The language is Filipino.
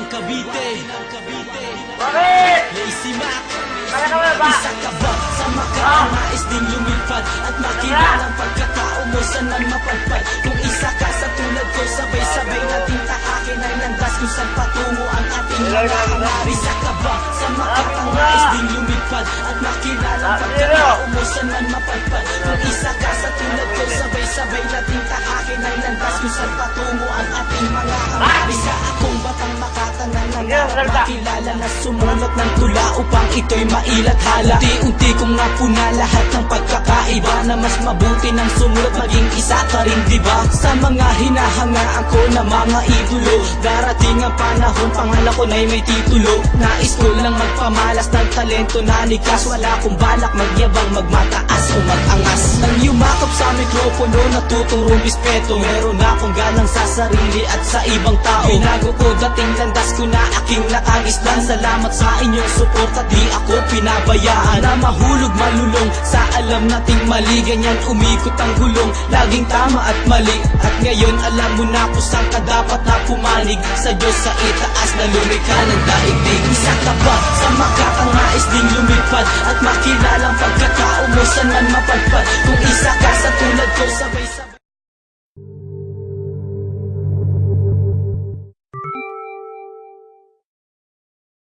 Cavite. Bakit? Lazy Mac, Ba? isa ka ba sa makanais din lumipad at makilalang pagkatao mo saan man mapadpad? Kung isa ka sa tulad ko, sabay-sabay nating takakin ay landas kung saan patungo ang ating mga hangar. Isa ka ba sa makanais din lumipad at makilalang pagkatao mo saan man mapadpad? Kung isa ka sa tulad ko, sabay-sabay nating takakin ay landas kung saan patungo ang ating mga hangar. Isa akong batang makatanan na makilala na sumulat ng tula upang ito'y mailathala. Unti-unti kong napuna lahat ng pagkakaiba na mas mabuti ng sumulat maging isa ka rin, diba? Sa mga hinahangaan ko na mga idolo, darating ang panahon pangalan ko na'y may titulo. Nais ko lang magpamalas ng talento na likas, wala kong balak magyabang, magmataas o magangas. Nang yumakap sa mikropono, natutong rumispeto, meron akong galang sa sarili at sa ibang tao. Binago ko dating landas ko na aking nakagislan. Salamat sa inyong suporta, di ako pinabayaan na mahulog malulong sa alam nating mali. Ganyan umikot ang gulong, laging tama at mali. At ngayon alam mo na kung saan ka dapat na pumanig. Sa Diyos sa itaas na lumikha ng daigdig. Isa ka ba sa makakangais ding lumipad at makilalang pagkatao mo saan man mapadpad? Kung isa ka sa tulad ko, sabay